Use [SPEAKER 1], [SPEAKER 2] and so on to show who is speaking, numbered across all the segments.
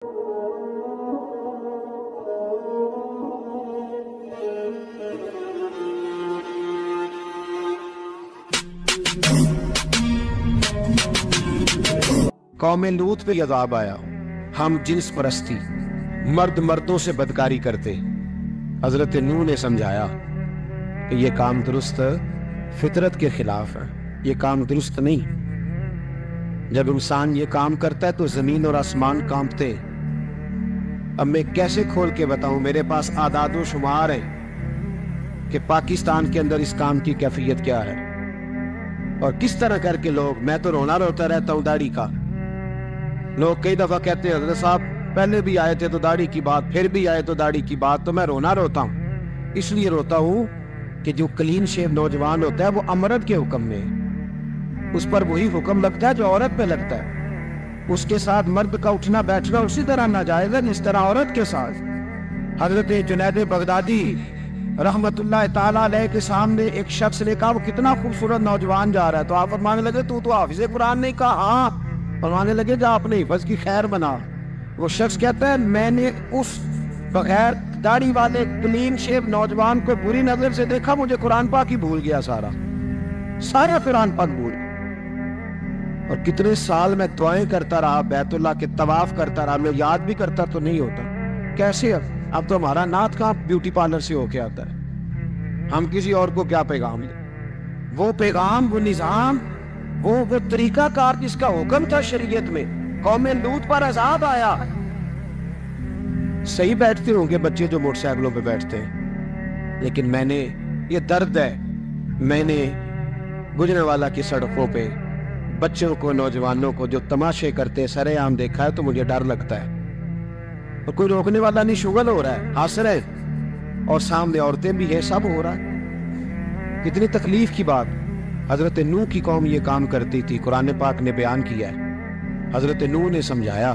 [SPEAKER 1] قوم لوط پہ عذاب آیا، ہم جنس پرستی، مرد مردوں سے بدکاری کرتے۔ حضرت نوح نے سمجھایا کہ یہ کام درست فطرت کے خلاف ہے، یہ کام درست نہیں۔ جب انسان یہ کام کرتا ہے تو زمین اور آسمان کانپتے۔ اب میں کیسے کھول کے بتاؤں، میرے پاس اعداد و شمار ہیں کہ پاکستان کے اندر اس کام کی کیفیت کیا ہے اور کس طرح کر کے لوگ، میں تو رونا روتا رہتا ہوں داڑھی کا۔ لوگ کئی دفعہ کہتے ہیں حضرت صاحب پہلے بھی آئے تھے تو داڑھی کی بات، پھر بھی آئے تو داڑھی کی بات، تو میں رونا روتا ہوں۔ اس لیے روتا ہوں کہ جو کلین شیو نوجوان ہوتا ہے وہ امرد کے حکم میں، اس پر وہی حکم لگتا ہے جو عورت پہ لگتا ہے۔ اس کے ساتھ مرد کا اٹھنا بیٹھنا اسی طرح ناجائز ہے جس طرح عورت کے ساتھ۔ حضرت جنید بغدادی رحمت اللہ تعالیٰ علیہ کے سامنے ایک شخص نے کہا وہ کتنا خوبصورت نوجوان جا رہا ہے، تو آپ فرمانے لگے تو حافظ قرآن نہیں؟ کہا ہاں۔ فرمانے لگے جا اپنے حفظ کی خیر بنا۔ وہ شخص کہتا ہے میں نے اس بغیر داڑھی والے کلین شیو نوجوان کو بری نظر سے دیکھا، مجھے قرآن پاک ہی بھول گیا، سارا قرآن پاک بھول گیا۔ اور کتنے سال میں دعائیں کرتا رہا، بیت اللہ کے طواف کرتا رہا، میں یاد بھی کرتا تو نہیں ہوتا۔ کیسے اب تو ہمارا نعت کہاں بیوٹی پارلر سے ہو کے آتا ہے، ہم کسی اور کو کیا پیغام دیں؟ وہ پیغام، وہ نظام، وہ طریقہ کار جس کا حکم تھا شریعت میں، قوم لوط پر عذاب آیا۔ صحیح بیٹھتے ہوں گے بچے جو موٹر سائیکلوں پہ بیٹھتے ہیں، لیکن میں نے، یہ درد ہے، میں نے گجرانوالہ کی سڑکوں پہ بچوں کو، نوجوانوں کو جو تماشے کرتے سرے عام دیکھا ہے تو مجھے ڈر لگتا ہے۔ اور کوئی روکنے والا نہیں، شغل ہو رہا ہے، ہنس رہے ہیں، اور سامنے عورتیں بھی ہے، سب ہو رہا ہے۔ کتنی تکلیف کی بات۔ حضرت نوح کی قوم یہ کام کرتی تھی، قرآن پاک نے بیان کیا ہے۔ حضرت نوح نے سمجھایا،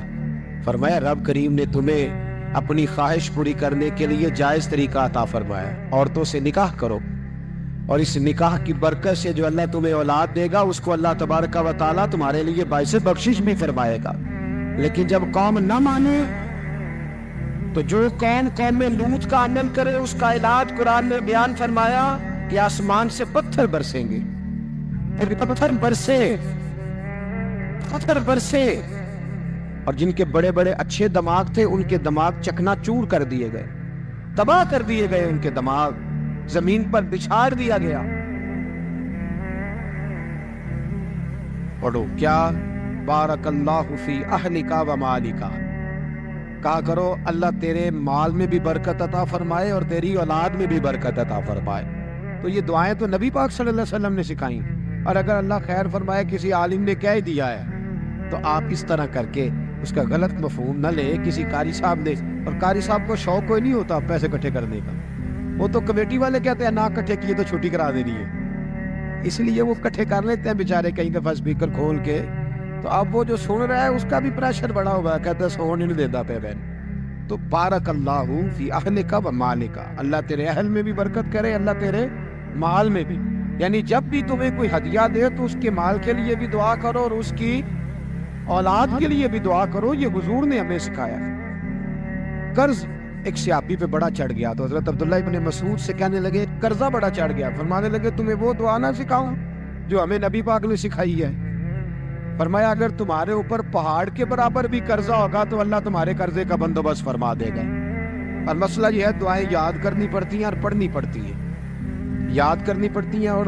[SPEAKER 1] فرمایا رب کریم نے تمہیں اپنی خواہش پوری کرنے کے لیے جائز طریقہ عطا فرمایا، عورتوں سے نکاح کرو، اور اس نکاح کی برکت سے جو اللہ تمہیں اولاد دے گا اس کو اللہ تبارک و تعالیٰ تمہارے لیے باعث بخشش بھی فرمائے گا۔ لیکن جب قوم نہ مانے تو جو قوم لوط کا عمل کرے اس کا علاج قرآن نے بیان فرمایا کہ آسمان سے پتھر برسیں گے، پتھر برسے، اور جن کے بڑے بڑے اچھے دماغ تھے ان کے دماغ چکنا چور کر دیے گئے، تباہ کر دیے گئے، ان کے دماغ زمین پر بچھاڑ دیا گیا۔ پڑھو کیا، بارک اللہ فی اہلک و مالک، کہا کرو اللہ تیرے مال میں بھی برکت عطا فرمائے اور تیری اولاد میں بھی برکت عطا فرمائے۔ تو یہ دعائیں تو نبی پاک صلی اللہ علیہ وسلم نے سکھائیں، اور اگر اللہ خیر فرمائے کسی عالم نے کہہ دیا ہے تو آپ اس طرح کر کے اس کا غلط مفہوم نہ لے۔ کسی قاری صاحب نے، اور قاری صاحب کو شوق کوئی نہیں ہوتا پیسے اکٹھے کرنے کا، وہ تو کمیٹی والے کہتے ہیں نہ اکٹھے کیے تو چھٹی کرا دینی ہے، اس لیے وہ اکٹھے کر لیتے ہیں بیچارے کئی دفعہ اسپیکر کھول کے۔ تو اب وہ جو سن رہا ہے اس کا بھی پریشر بڑا ہوا ہے، کہتا ہے سون نہیں دیتا پہ بہن۔ تو بارک اللہ فی اہلک و مالک، اللہ تیرے اہل میں بھی برکت کرے، اللہ تیرے مال میں بھی۔ یعنی جب بھی تمہیں کوئی ہدیہ دے تو اس کے مال کے لیے بھی دعا کرو اور اس کی اولاد کے لیے بھی دعا کرو، یہ حضور نے ہمیں سکھایا۔ قرض ایک صحابی پہ بڑا چڑھ گیا تو حضرت عبداللہ ابن مسعود سے کہنے لگے قرضہ بڑا چڑھ گیا، فرمانے لگے تمہیں وہ دعا نہ سکھاؤں جو ہمیں نبی پاک نے سکھائی ہے؟ فرمایا اگر تمہارے اوپر پہاڑ کے برابر بھی قرضہ ہوگا تو اللہ تمہارے قرضے کا بندوبست فرما دے گا۔ اور مسئلہ یہ ہے دعائیں یاد کرنی پڑتی ہیں اور پڑھنی پڑتی ہیں، یاد کرنی پڑتی ہیں، اور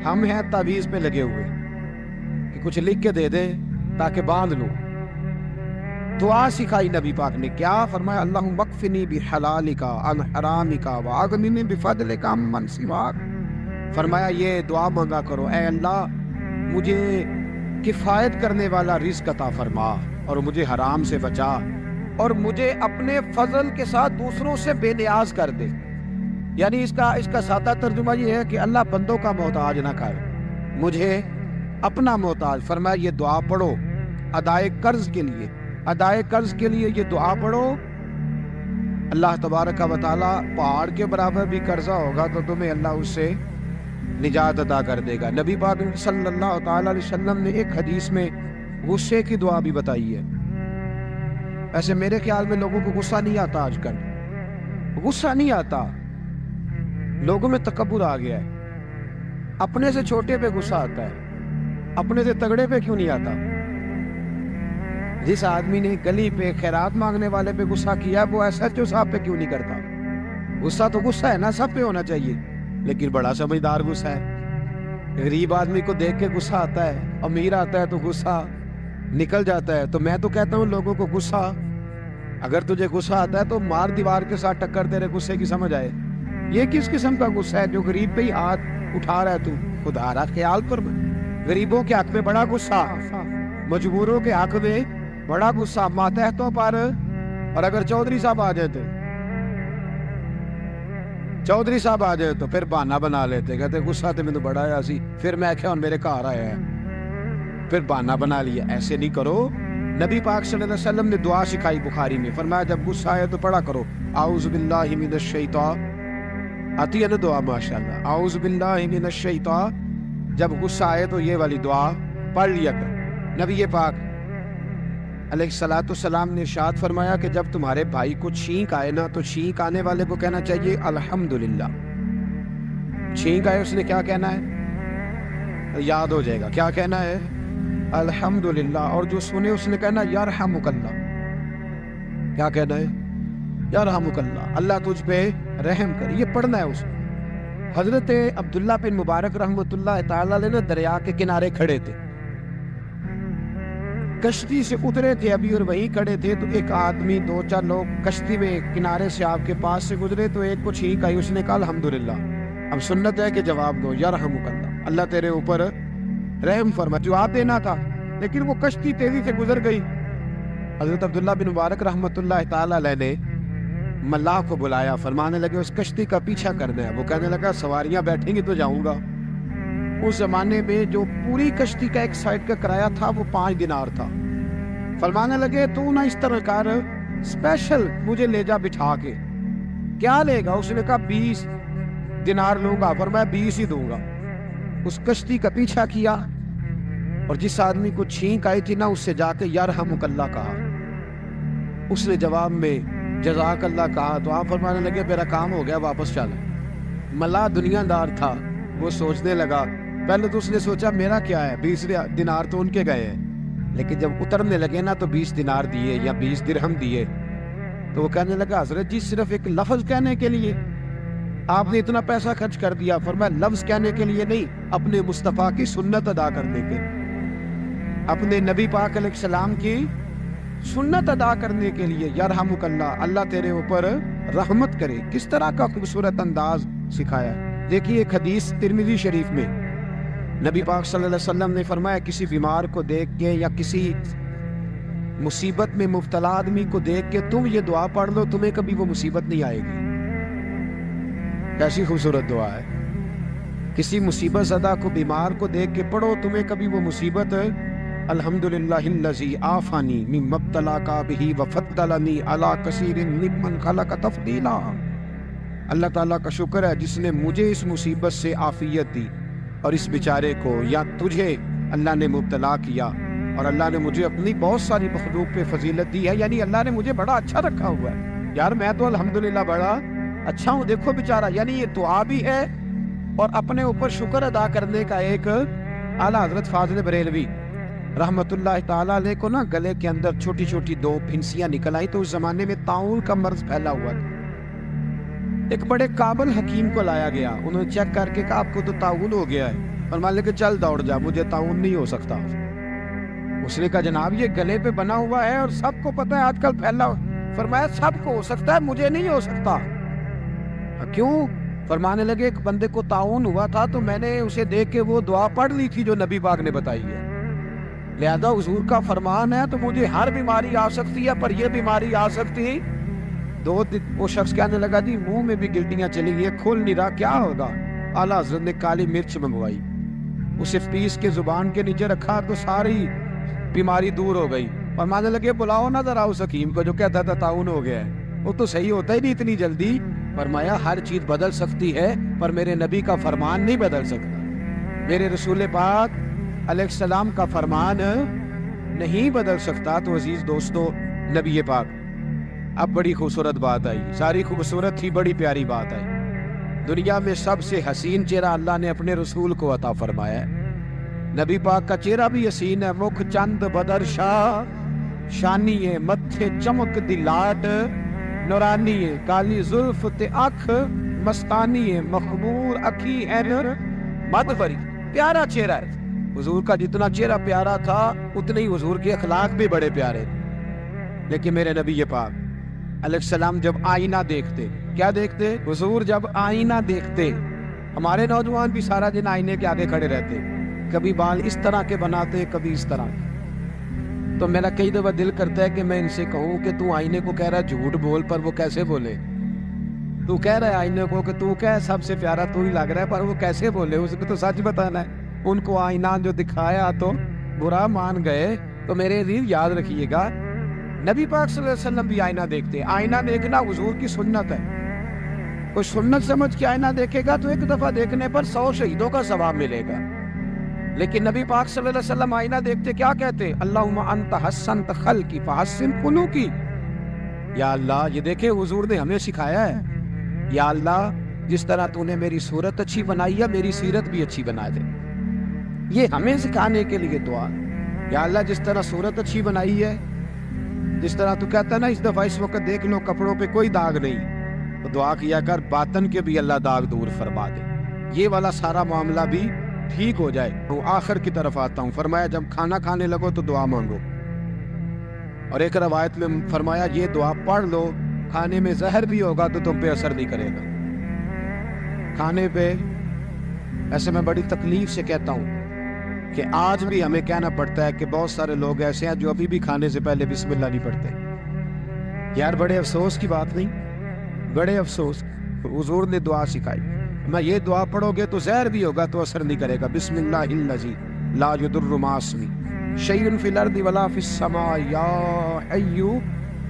[SPEAKER 1] ہم ہیں تعویذ پہ لگے ہوئے کہ کچھ لکھ کے دے دیں تاکہ باندھ لوں۔ دعا سکھائی نبی پاک نے، کیا فرمایا؟ اللہم اکفنی بحلالک عن حرامک واغننی بفضلک عمن سواک۔ فرمایا یہ دعا مانگا کرو، اے اللہ مجھے کفایت کرنے والا رزق عطا فرما اور مجھے حرام سے بچا، اور مجھے اپنے فضل کے ساتھ دوسروں سے بے نیاز کر دے۔ یعنی اس کا سادہ ترجمہ یہ ہے کہ اللہ بندوں کا محتاج نہ کر، مجھے اپنا محتاج۔ فرمایا یہ دعا پڑھو ادائے قرض کے لیے، ادائے قرض کے لیے یہ دعا پڑھو، اللہ تبارک و تعالیٰ پہاڑ کے برابر بھی قرضہ ہوگا تو تمہیں اللہ اس سے نجات عطا کر دے گا۔ نبی پاک صلی اللہ تعالیٰ علیہ وسلم نے ایک حدیث میں غصے کی دعا بھی بتائی ہے، ویسے میرے خیال میں لوگوں کو غصہ نہیں آتا آج کل، غصہ نہیں آتا، لوگوں میں تکبر آ گیا ہے، اپنے سے چھوٹے پہ غصہ آتا ہے، اپنے سے تگڑے پہ کیوں نہیں آتا؟ جس آدمی نے گلی پہ خیرات مانگنے والے پہ غصہ کیا وہ SHO صاحب پہ کیوں نہیں کرتا؟ غصہ تو غصہ ہے نا، سب پہ ہونا چاہیے، لیکن بڑا سمجھدار غصہ ہے۔ غریب آدمی کو دیکھ کے غصہ آتا ہے، امیر آتا ہے تو غصہ نکل جاتا ہے۔ تو میں تو کہتا ہوں لوگوں کو غصہ، اگر تجھے غصہ آتا ہے تو مار دیوار کے ساتھ ٹکر تیرے غصے کی سمجھ آئے۔ یہ کس قسم کا غصہ ہے جو غریب پہ ہی ہاتھ اٹھا رہا ہے؟ تو خدا را خیال پر، غریبوں کے حق میں بڑا غصہ، مجبوروں کے حق میں بڑا غصہ، ماتحتوں پر۔ اور اگر چودھری صاحب آ جائے تو پھر بہانہ بنا لیتے، کہتے غصہ تو مجھے بڑا آیا سی، پھر میں کیا میرے گھر آیا ہے، پھر بہانہ بنا لیا۔ ایسے نہیں کرو۔ نبی پاک صلی اللہ علیہ وسلم نے دعا سکھائی بخاری میں، فرمایا جب غصہ آئے تو پڑھا کرو اعوذ باللہ من الشیطان، آتی ہے نا دعا ماشاءاللہ، اعوذ باللہ من الشیطان، جب غصہ آئے تو یہ والی دعا پڑھ لیا کر۔ نبی پاک علیہ الصلوۃ والسلام نے ارشاد فرمایا کہ جب تمہارے بھائی کو چھینک آئے نا تو چھینک آنے والے کو کہنا چاہیے الحمدللہ۔ چھینک آئے اس نے کیا کہنا ہے؟ یاد ہو جائے گا کیا کہنا ہے؟ الحمدللہ۔ اور جو سنے اس نے کہنا یرحمک اللہ، کیا کہنا ہے؟ یرحمک اللہ، اللہ تجھ پہ رحم کر، یہ پڑھنا ہے اس کو۔ حضرت عبداللہ بن مبارک رحمۃ اللہ تعالی علیہ دریا کے کنارے کھڑے تھے، کشتی سے اترے تھے ابھی اور وہیں کھڑے تھے، تو ایک آدمی، دو چار لوگ کشتی میں کنارے سے آپ کے پاس سے گزرے، تو ایک کو چھینک آئی، اس نے کہا الحمدللہ۔ اب سنت ہے کہ جواب دو یرحمک اللہ، اللہ تیرے اوپر رحم فرما، جواب دینا تھا، لیکن وہ کشتی تیزی سے گزر گئی۔ حضرت عبداللہ بن مبارک رحمۃ اللہ تعالی علیہ نے ملاح کو بلایا، فرمانے لگے اس کشتی کا پیچھا کرنا ہے۔ وہ کہنے لگا سواریاں بیٹھیں گی تو جاؤں گا۔ اس زمانے میں جو پوری کشتی کا ایک سائڈ کا کرایہ تھا وہ 5 دینار تھا۔ فرمانے لگے تو نہ اس طرح کر، اسپیشل مجھے لے جا بٹھا کے۔ کیا لے گا؟ اس نے کہا 20 دینار لوں گا۔ فرمایا 20 ہی دوں گا۔ اس کشتی کا پیچھا کیا، اور جس آدمی کو چھینک آئی تھی نا اس سے جا کے یرحمک اللہ کہا، اس نے جواب میں جزاک اللہ کہا، تو آپ فرمانے لگے میرا کام ہو گیا، واپس چل۔ ملا دنیا دار تھا، وہ سوچنے لگا، پہلے تو اس نے سوچا میرا کیا ہے، 20 دینار تو ان کے گئے ہیں، لیکن جب اترنے لگے نا تو 20 دینار دیے یا 20 درہم دیے، تو وہ کہنے لگا حضرت جی صرف ایک لفظ کہنے کے لیے آپ نے اتنا پیسہ خرچ کر دیا؟ فرمایا لفظ کہنے کے لیے نہیں، اپنے مصطفیٰ کی سنت ادا کرنے کے، اپنے نبی پاک علیہ السلام کی سنت ادا کرنے کے لیے۔ یرحمک اللہ، اللہ تیرے اوپر رحمت کرے۔ کس طرح کا خوبصورت انداز سکھایا۔ دیکھیے ایک حدیث ترمذی شریف میں نبی پاک صلی اللہ علیہ وسلم نے فرمایا کسی بیمار کو دیکھ کے یا کسی مصیبت میں مبتلا آدمی کو دیکھ کے تم یہ دعا پڑھ لو، تمہیں کبھی وہ مصیبت نہیں آئے گی۔ کیسی خوبصورت دعا ہے۔ کسی مصیبت زدہ کو، بیمار کو دیکھ کے پڑھو، تمہیں کبھی وہ مصیبت الحمدللہ الذی عافانی مما ابتلاک بہ وفضلنی علی کثیر ممن خلق تفضیلا۔ اللہ تعالیٰ کا شکر ہے جس نے مجھے اس مصیبت سے عافیت دی، اور اس بیچارے کو یا تجھے اللہ نے مبتلا کیا، اور اللہ نے مجھے اپنی بہت ساری مخلوق پہ فضیلت دی ہے، یعنی اللہ نے مجھے بڑا اچھا رکھا ہوا ہے یار، میں تو الحمدللہ بڑا اچھا ہوں، دیکھو بیچارہ۔ یعنی یہ دعا بھی ہے اور اپنے اوپر شکر ادا کرنے کا ایک اعلیٰ حضرت فاضل بریلوی رحمت اللہ تعالی علیہ کو نا گلے کے اندر چھوٹی چھوٹی 2 پھنسیاں نکل آئی، تو اس زمانے میں طاعون کا مرض پھیلا ہوا تھا۔ ایک بڑے قابل حکیم کو لایا گیا، انہوں نے چیک کر کے کہا آپ کو تو طاعون ہو گیا ہے، اور مان لے کہ چل دوڑ جا، مجھے طاعون نہیں ہو سکتا۔ اس نے کہا جناب یہ گلے پہ بنا ہوا ہے اور سب کو پتہ ہے آج کل پھیلا۔ فرمایا سب کو ہو سکتا ہے، مجھے نہیں ہو سکتا۔ کیوں؟ فرمانے لگے ایک بندے کو طاعون ہوا تھا تو میں نے اسے دیکھ کے وہ دعا پڑھ لی تھی جو نبی پاک نے بتائی ہے، لہذا حضور کا فرمان ہے تو مجھے ہر بیماری آ سکتی ہے، پر یہ بیماری آ سکتی۔ وہ شخص کہنے لگا جی منہ میں بھی گلٹیاں چلی گئی، کھل نہیں رہا، کیا ہوگا؟ اعلیٰ حضرت نے کالی مرچ منگوائی، اسے پیس کے زبان کے نیچے رکھا تو ساری بیماری دور ہو گئی۔ اور مانے لگے بلاؤ نہ ذرا اس حکیم کو جو کہتا تھا طاعون ہو گیا ہے، وہ تو صحیح ہوتا ہی نہیں اتنی جلدی۔ فرمایا ہر چیز بدل سکتی ہے پر میرے نبی کا فرمان نہیں بدل سکتا، میرے رسول پاک علیہ السلام کا فرمان نہیں بدل سکتا۔ تو عزیز دوستو، نبی پاک. اب بڑی خوبصورت بات آئی, ساری خوبصورت تھی, بڑی پیاری بات آئی. دنیا میں سب سے حسین چہرہ اللہ نے اپنے رسول کو عطا فرمایا ہے. نبی پاک کا چہرہ بھی حسین ہے. مکھ چند بدر شاہ شانی ہے, متھے چمک دی لاٹ نورانی ہے, کالی زلف تے اکھ مستانی ہے, مخمور اکھی اینر مدبری. پیارا چہرہ ہے حضور کا. جتنا چہرہ پیارا تھا اتنے ہی حضور کے اخلاق بھی بڑے پیارے تھے. لیکن میرے نبی پاک علیہ السلام جب آئینہ دیکھتے, کیا دیکھتے حضور جب آئینہ دیکھتے, ہمارے نوجوان بھی سارا دن آئینے کے آگے کھڑے رہتے, کبھی بال اس طرح کے بناتے کبھی اس طرح کے. تو میرا کئی دفعہ دل کرتا ہے کہ میں ان سے کہوں کہ تو آئینے کو کہہ رہا ہے جھوٹ بول, پر وہ کیسے بولے. تو کہہ رہا ہے آئینے کو کہ تو کیا سب سے پیارا تو ہی لگ رہا ہے, پر وہ کیسے بولے, اس کو تو سچ بتانا ہے. ان کو آئینہ جو دکھایا تو برا مان گئے. تو میرے عزیز یاد رکھیے گا, نبی پاک صلی اللہ علیہ وسلم بھی آئینہ دیکھتے. آئینہ دیکھنا حضور کی سنت ہے. کوئی سنت سمجھ کے آئینہ دیکھے گا تو ایک دفعہ دیکھنے پر 100 شہیدوں کا ثواب ملے گا. لیکن نبی پاک صلی اللہ علیہ وسلم آئینہ دیکھتے کیا کہتے, اللہم انت حسنت خلقی فحسن خلقی. یا اللہ, یہ دیکھے حضور نے ہمیں سکھایا ہے, یا اللہ جس طرح تو نے میری صورت اچھی بنائی ہے میری سیرت بھی اچھی بنا دے. یہ ہمیں سکھانے کے لیے دعا. یا اللہ جس طرح صورت اچھی بنائی ہے, جس طرح تو کہتا ہے نا اس دفعہ اس وقت دیکھ لو کپڑوں پہ کوئی داغ نہیں, تو دعا کیا کر باطن کے بھی اللہ داغ دور فرما دے, یہ والا سارا معاملہ بھی ٹھیک ہو جائے. تو آخر کی طرف آتا ہوں. فرمایا جب کھانا کھانے لگو تو دعا مانگو, اور ایک روایت میں فرمایا یہ دعا پڑھ لو, کھانے میں زہر بھی ہوگا تو تم پہ اثر نہیں کرے گا. کھانے پہ ایسے میں بڑی تکلیف سے کہتا ہوں کہ آج بھی ہمیں کہنا پڑتا ہے کہ بہت سارے لوگ ایسے ہیں جو ابھی بھی کھانے سے پہلے بسم اللہ نہیں پڑھتے. یار بڑے افسوس کی بات نہیں, بڑے افسوس. حضور نے دعا سکھائی, میں یہ دعا پڑھو گے تو زہر بھی ہوگا تو اثر نہیں کرے گا. بسم اللہ الذی لا یضر مع اسمہ شیء فی الارض ولا فی السماء یا حی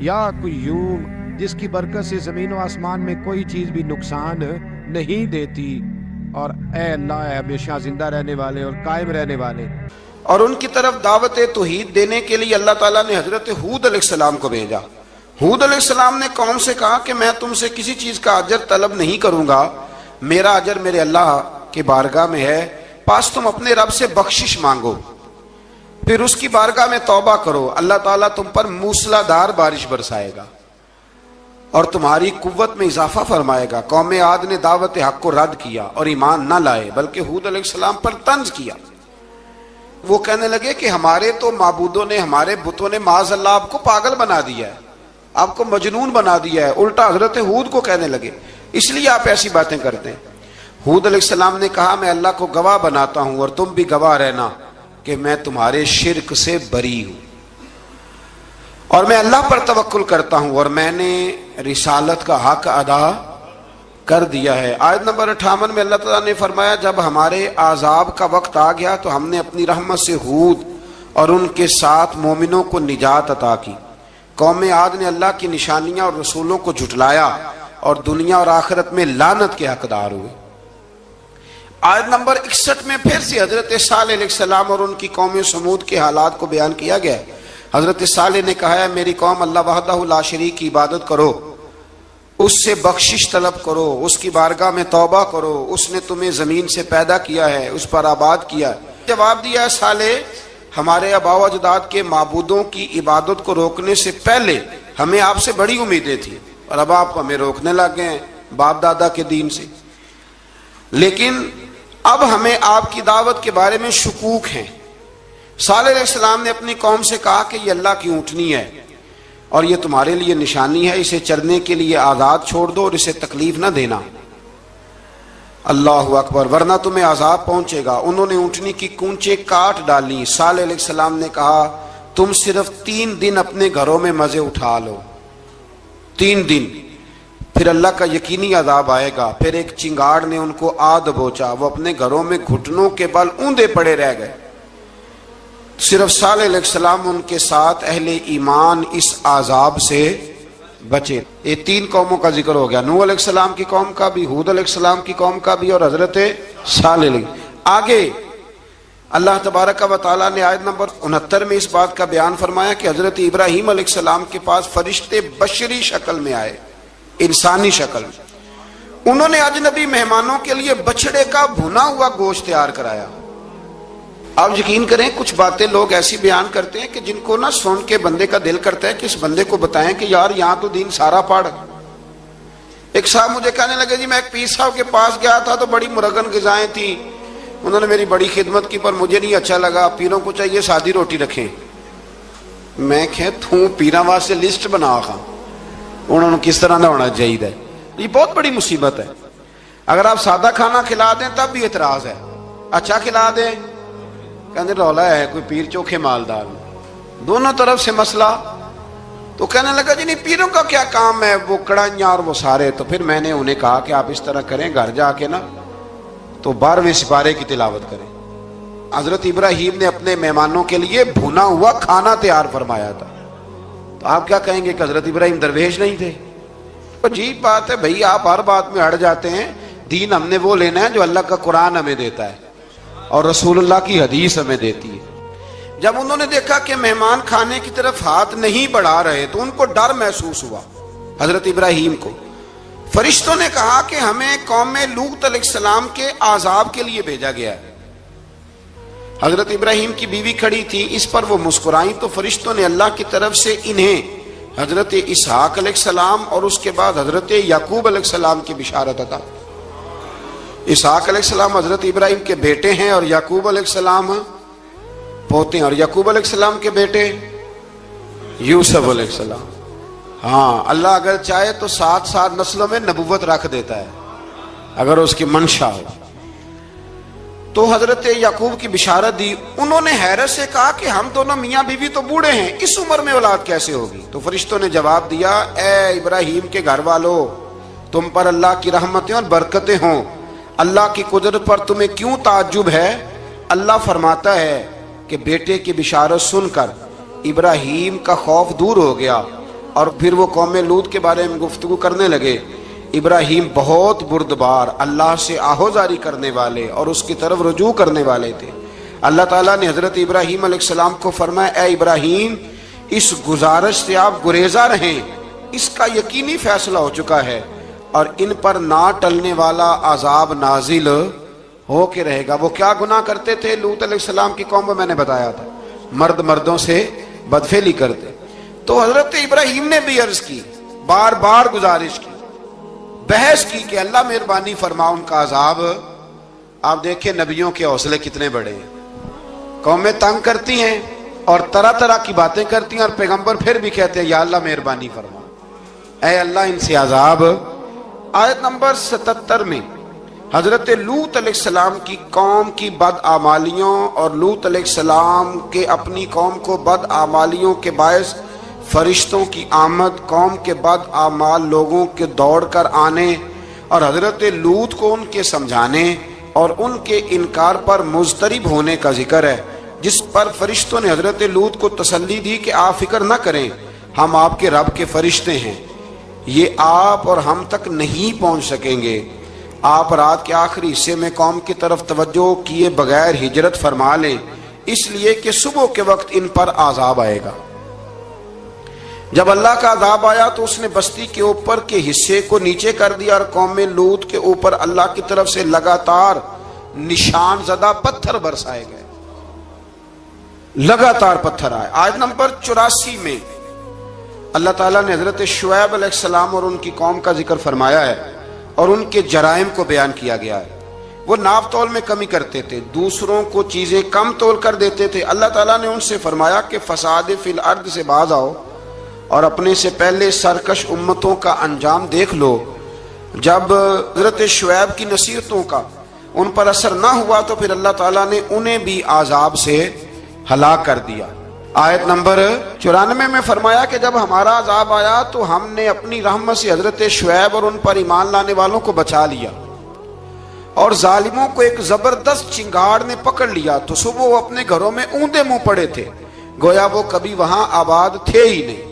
[SPEAKER 1] یا قیوم, جس کی برکت سے زمین و آسمان میں کوئی چیز بھی نقصان نہیں دیتی, اور اے اللہ اے ہمیشہ زندہ رہنے والے اور قائم رہنے والے.
[SPEAKER 2] اور ان کی طرف دعوت توحید دینے کے لیے اللہ تعالیٰ نے حضرت ہود علیہ السلام کو بھیجا. ہود علیہ السلام نے قوم سے کہا کہ میں تم سے کسی چیز کا اجر طلب نہیں کروں گا, میرا اجر میرے اللہ کی بارگاہ میں ہے, پاس تم اپنے رب سے بخشش مانگو, پھر اس کی بارگاہ میں توبہ کرو, اللہ تعالیٰ تم پر موسلا دار بارش برسائے گا اور تمہاری قوت میں اضافہ فرمائے گا. قوم عاد نے دعوت حق کو رد کیا اور ایمان نہ لائے, بلکہ ہود علیہ السلام پر طنز کیا. وہ کہنے لگے کہ ہمارے تو معبودوں نے, ہمارے بتوں نے معاذ اللہ آپ کو پاگل بنا دیا ہے, آپ کو مجنون بنا دیا ہے. الٹا حضرت ہود کو کہنے لگے اس لیے آپ ایسی باتیں کرتے ہیں. ہود علیہ السلام نے کہا میں اللہ کو گواہ بناتا ہوں اور تم بھی گواہ رہنا کہ میں تمہارے شرک سے بری ہوں, اور میں اللہ پر توکل کرتا ہوں, اور میں نے رسالت کا حق ادا کر دیا ہے. آیت نمبر 58 میں اللہ تعالیٰ نے فرمایا جب ہمارے عذاب کا وقت آ گیا تو ہم نے اپنی رحمت سے ہود اور ان کے ساتھ مومنوں کو نجات عطا کی. قوم عاد نے اللہ کی نشانیاں اور رسولوں کو جھٹلایا اور دنیا اور آخرت میں لعنت کے حقدار ہوئے. آیت نمبر 61 میں پھر سے حضرت صالح علیہ السلام اور ان کی قوم سمود کے حالات کو بیان کیا گیا. حضرت صالح نے کہا ہے میری قوم اللہ وحدہ لا شریک کی عبادت کرو, اس سے بخشش طلب کرو, اس کی بارگاہ میں توبہ کرو, اس نے تمہیں زمین سے پیدا کیا ہے, اس پر آباد کیا. جواب دیا ہے صالح ہمارے آباء و اجداد کے معبودوں کی عبادت کو روکنے سے پہلے ہمیں آپ سے بڑی امیدیں تھیں, اور اب آپ ہمیں روکنے لگ گئے ہیں باپ دادا کے دین سے, لیکن اب ہمیں آپ کی دعوت کے بارے میں شکوک ہیں. صالح علیہ السلام نے اپنی قوم سے کہا کہ یہ اللہ کی اونٹنی ہے اور یہ تمہارے لیے نشانی ہے, اسے چرنے کے لیے آزاد چھوڑ دو اور اسے تکلیف نہ دینا. اللہ اکبر, ورنہ تمہیں عذاب پہنچے گا. انہوں نے اونٹنی کی کونچیں کاٹ ڈالی. صالح علیہ السلام نے کہا تم صرف 3 دن اپنے گھروں میں مزے اٹھا لو, 3 دن, پھر اللہ کا یقینی عذاب آئے گا. پھر ایک چنگاڑ نے ان کو آ دبوچا, وہ اپنے گھروں میں گھٹنوں کے بل اوندے پڑے رہ گئے. صرف صالح علیہ السلام ان کے ساتھ اہل ایمان اس عذاب سے بچے. یہ 3 قوموں کا ذکر ہو گیا, نوح علیہ السلام کی قوم کا بھی, ہود علیہ السلام کی قوم کا بھی, اور حضرت صالح علیہ. آگے اللہ تبارک و تعالیٰ نے آیت نمبر 69 میں اس بات کا بیان فرمایا کہ حضرت ابراہیم علیہ السلام کے پاس فرشتے بشری شکل میں آئے، انسانی شکل میں. انہوں نے اجنبی مہمانوں کے لیے بچڑے کا بھنا ہوا گوشت تیار کرایا. آپ یقین کریں کچھ باتیں لوگ ایسی بیان کرتے ہیں کہ جن کو نہ سن کے بندے کا دل کرتا ہے کہ اس بندے کو بتائیں کہ یار یہاں تو دین سارا پڑھ. ایک صاحب مجھے کہنے لگے جی میں ایک پیر صاحب کے پاس گیا تھا تو بڑی مرغن غذائیں تھیں، انہوں نے میری بڑی خدمت کی پر مجھے نہیں اچھا لگا، پیروں کو چاہیے سادی روٹی رکھیں. میں کہ تو پیراں واسطے لسٹ بنا خاں انہوں نے کس طرح نہ ہونا چاہیے. یہ بہت بڑی مصیبت ہے. اگر آپ سادہ کھانا کھلا دیں تب بھی اعتراض ہے، اچھا کھلا دیں کہنے رولا ہے کوئی پیر چوکھے مالدار، دونوں طرف سے مسئلہ. تو کہنے لگا جی نہیں پیروں کا کیا کام ہے، وہ کڑائیاں اور وہ سارے. تو پھر میں نے انہیں کہا کہ آپ اس طرح کریں، گھر جا کے نا تو 12ویں سپارے کی تلاوت کریں. حضرت ابراہیم نے اپنے مہمانوں کے لیے بھونا ہوا کھانا تیار فرمایا تھا. تو آپ کیا کہیں گے کہ حضرت ابراہیم درویش نہیں تھے؟ عجیب بات ہے بھائی، آپ ہر بات میں اڑ جاتے ہیں. دین ہم نے وہ لینا ہے جو اللہ کا قرآن ہمیں دیتا ہے اور رسول اللہ کی حدیث ہمیں دیتی ہے. جب انہوں نے دیکھا کہ مہمان کھانے کی طرف ہاتھ نہیں بڑھا رہے تو ان کو ڈر محسوس ہوا. حضرت ابراہیم کو فرشتوں نے کہا کہ ہمیں قوم لوط علیہ السلام کے عذاب کے لیے بھیجا گیا ہے. حضرت ابراہیم کی بیوی کھڑی تھی، اس پر وہ مسکرائیں تو فرشتوں نے اللہ کی طرف سے انہیں حضرت اسحاق علیہ السلام اور اس کے بعد حضرت یعقوب علیہ السلام کی بشارت عطا. اسحاق علیہ السلام حضرت ابراہیم کے بیٹے ہیں اور یعقوب علیہ السلام پوتے ہیں، اور یعقوب علیہ السلام کے بیٹے یوسف علیہ السلام. ہاں اللہ اگر چاہے تو 7 نسلوں میں نبوت رکھ دیتا ہے اگر اس کی منشا ہو. تو حضرت یعقوب کی بشارت دی. انہوں نے حیرت سے کہا کہ ہم دونوں میاں بیوی تو بوڑھے ہیں، اس عمر میں اولاد کیسے ہوگی؟ تو فرشتوں نے جواب دیا اے ابراہیم کے گھر والو، تم پر اللہ کی رحمتیں اور برکتیں ہوں. اللہ کی قدرت پر تمہیں کیوں تعجب ہے؟ اللہ فرماتا ہے کہ بیٹے کی بشارت سن کر ابراہیم کا خوف دور ہو گیا اور پھر وہ قوم لوط کے بارے میں گفتگو کرنے لگے. ابراہیم بہت بردبار، اللہ سے آہوزاری کرنے والے اور اس کی طرف رجوع کرنے والے تھے. اللہ تعالیٰ نے حضرت ابراہیم علیہ السلام کو فرمایا اے ابراہیم اس گزارش سے آپ گریزاں رہیں، اس کا یقینی فیصلہ ہو چکا ہے اور ان پر نہ ٹلنے والا عذاب نازل ہو کے رہے گا. وہ کیا گناہ کرتے تھے؟ لوط علیہ السلام کی قوم میں نے بتایا تھا، مرد مردوں سے بدفعلی کرتے. تو حضرت ابراہیم نے بھی عرض کی، بار بار گزارش کی، بحث کی کہ اللہ مہربانی فرما ان کا عذاب. آپ دیکھیں نبیوں کے حوصلے کتنے بڑے ہیں. قومیں تنگ کرتی ہیں اور طرح طرح کی باتیں کرتی ہیں اور پیغمبر پھر بھی کہتے ہیں یا اللہ مہربانی فرما، اے اللہ ان سے عذاب. آیت نمبر 77 میں حضرت لوط علیہ السلام کی قوم کی بدعمالیوں اور لوط علیہ السلام کے اپنی قوم کو بدعمالیوں کے باعث فرشتوں کی آمد، قوم کے بدعمال لوگوں کے دوڑ کر آنے اور حضرت لوط کو ان کے سمجھانے اور ان کے انکار پر مضطرب ہونے کا ذکر ہے، جس پر فرشتوں نے حضرت لوط کو تسلی دی کہ آپ فکر نہ کریں، ہم آپ کے رب کے فرشتے ہیں، یہ آپ اور ہم تک نہیں پہنچ سکیں گے. آپ رات کے آخری حصے میں قوم کی طرف توجہ کیے بغیر ہجرت فرما لیں، اس لیے کہ صبح کے وقت ان پر عذاب آئے گا. جب اللہ کا عذاب آیا تو اس نے بستی کے اوپر کے حصے کو نیچے کر دیا اور قوم لوط کے اوپر اللہ کی طرف سے لگاتار نشان زدہ پتھر برسائے گئے، لگاتار پتھر آئے. آیت نمبر 84 میں اللہ تعالیٰ نے حضرت شعیب علیہ السلام اور ان کی قوم کا ذکر فرمایا ہے اور ان کے جرائم کو بیان کیا گیا ہے. وہ ناپ تول میں کمی کرتے تھے، دوسروں کو چیزیں کم تول کر دیتے تھے. اللہ تعالیٰ نے ان سے فرمایا کہ فساد فی الارض سے باز آؤ اور اپنے سے پہلے سرکش امتوں کا انجام دیکھ لو. جب حضرت شعیب کی نصیحتوں کا ان پر اثر نہ ہوا تو پھر اللہ تعالیٰ نے انہیں بھی عذاب سے ہلاک کر دیا. آیت نمبر 94 میں فرمایا کہ جب ہمارا عذاب آیا تو ہم نے اپنی رحمت سے حضرت شعیب اور ان پر ایمان لانے والوں کو بچا لیا اور ظالموں کو ایک زبردست چنگاڑ نے پکڑ لیا تو صبح وہ اپنے گھروں میں اوندے منہ پڑے تھے، گویا وہ کبھی وہاں آباد تھے ہی نہیں.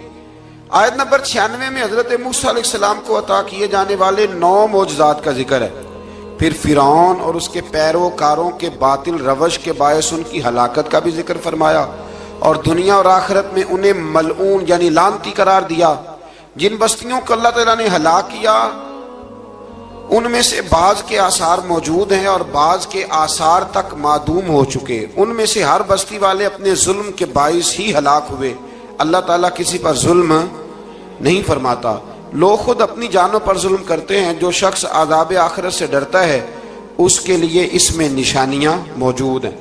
[SPEAKER 2] آیت نمبر 96 میں حضرت موسیٰ علیہ السلام کو عطا کیے جانے والے 9 معجزات کا ذکر ہے. پھر فرعون اور اس کے پیروکاروں کے باطل روش کے باعث ان کی ہلاکت کا بھی ذکر فرمایا، اور دنیا اور آخرت میں انہیں ملعون یعنی لعنتی قرار دیا۔ جن بستیوں کو اللہ تعالیٰ نے ہلاک کیا ان میں سے بعض کے آثار موجود ہیں اور بعض کے آثار تک معدوم ہو چکے۔ ان میں سے ہر بستی والے اپنے ظلم کے باعث ہی ہلاک ہوئے۔ اللہ تعالیٰ کسی پر ظلم نہیں فرماتا، لوگ خود اپنی جانوں پر ظلم کرتے ہیں۔ جو شخص عذاب آخرت سے ڈرتا ہے اس کے لیے اس میں نشانیاں موجود ہیں۔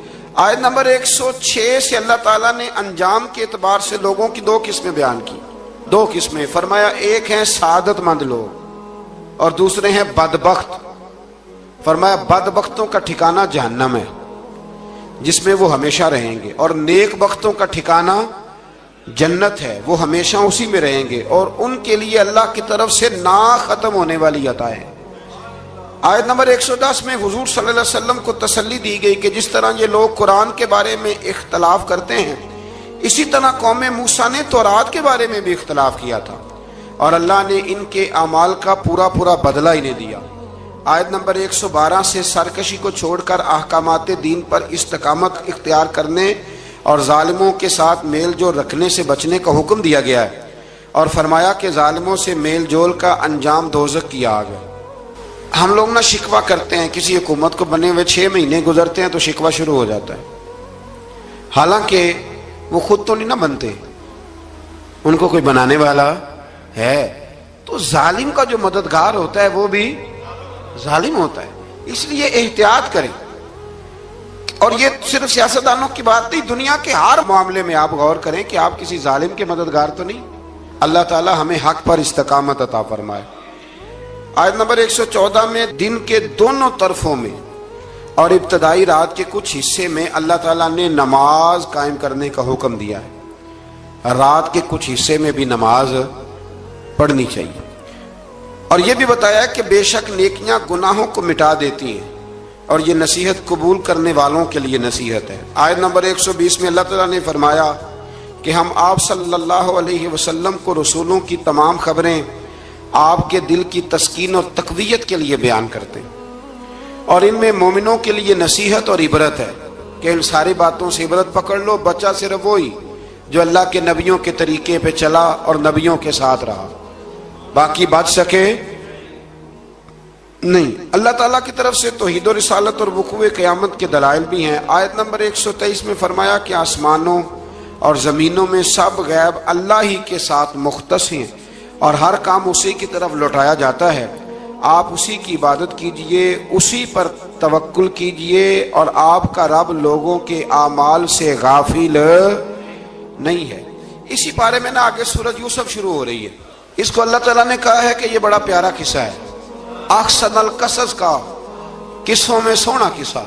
[SPEAKER 2] آیت نمبر 106 سے اللہ تعالیٰ نے انجام کے اعتبار سے لوگوں کی دو قسمیں بیان کی، دو قسمیں فرمایا، ایک ہیں سعادت مند لوگ اور دوسرے ہیں بدبخت۔ فرمایا بدبختوں کا ٹھکانہ جہنم ہے جس میں وہ ہمیشہ رہیں گے، اور نیک بختوں کا ٹھکانہ جنت ہے، وہ ہمیشہ اسی میں رہیں گے، اور ان کے لیے اللہ کی طرف سے نا ختم ہونے والی عطا ہے۔ آیت نمبر 110 میں حضور صلی اللہ علیہ وسلم کو تسلی دی گئی کہ جس طرح یہ لوگ قرآن کے بارے میں اختلاف کرتے ہیں، اسی طرح قوم موسیٰ نے تورات کے بارے میں بھی اختلاف کیا تھا، اور اللہ نے ان کے اعمال کا پورا بدلہ انہیں دیا۔ آیت نمبر 112 سے سرکشی کو چھوڑ کر احکامات دین پر استقامت اختیار کرنے اور ظالموں کے ساتھ میل جول رکھنے سے بچنے کا حکم دیا گیا ہے، اور فرمایا کہ ظالموں سے میل جول کا انجام دوزخ کی آگ ہے۔ ہم لوگ نہ شکوہ کرتے ہیں، کسی حکومت کو بنے ہوئے 6 مہینے گزرتے ہیں تو شکوہ شروع ہو جاتا ہے، حالانکہ وہ خود تو نہیں نہ بنتے، ان کو کوئی بنانے والا ہے۔ تو ظالم کا جو مددگار ہوتا ہے وہ بھی ظالم ہوتا ہے، اس لیے احتیاط کریں۔ اور یہ صرف سیاستدانوں کی بات نہیں، دنیا کے ہر معاملے میں آپ غور کریں کہ آپ کسی ظالم کے مددگار تو نہیں۔ اللہ تعالی ہمیں حق پر استقامت عطا فرمائے۔ آیت نمبر 114 میں دن کے دونوں طرفوں میں اور ابتدائی رات کے کچھ حصے میں اللہ تعالیٰ نے نماز قائم کرنے کا حکم دیا ہے، رات کے کچھ حصے میں بھی نماز پڑھنی چاہیے، اور یہ بھی بتایا کہ بے شک نیکیاں گناہوں کو مٹا دیتی ہیں، اور یہ نصیحت قبول کرنے والوں کے لیے نصیحت ہے۔ آیت نمبر 120 میں اللہ تعالیٰ نے فرمایا کہ ہم آپ صلی اللہ علیہ وسلم کو رسولوں کی تمام خبریں آپ کے دل کی تسکین اور تقویت کے لیے بیان کرتے ہیں، اور ان میں مومنوں کے لیے نصیحت اور عبرت ہے کہ ان ساری باتوں سے عبرت پکڑ لو۔ بچہ صرف وہی جو اللہ کے نبیوں کے طریقے پہ چلا اور نبیوں کے ساتھ رہا، باقی بچ سکے نہیں۔ اللہ تعالیٰ کی طرف سے توحید و رسالت اور وقوع قیامت کے دلائل بھی ہیں۔ آیت نمبر 123 میں فرمایا کہ آسمانوں اور زمینوں میں سب غیب اللہ ہی کے ساتھ مختص ہیں، اور ہر کام اسی کی طرف لوٹایا جاتا ہے۔ آپ اسی کی عبادت کیجئے، اسی پر توکل کیجئے، اور آپ کا رب لوگوں کے اعمال سے غافل نہیں ہے۔ اسی بارے میں نا آگے سورۃ یوسف شروع ہو رہی ہے، اس کو اللہ تعالیٰ نے کہا ہے کہ یہ بڑا پیارا قصہ ہے، احسن القصص کا، قصوں میں سونا قصہ۔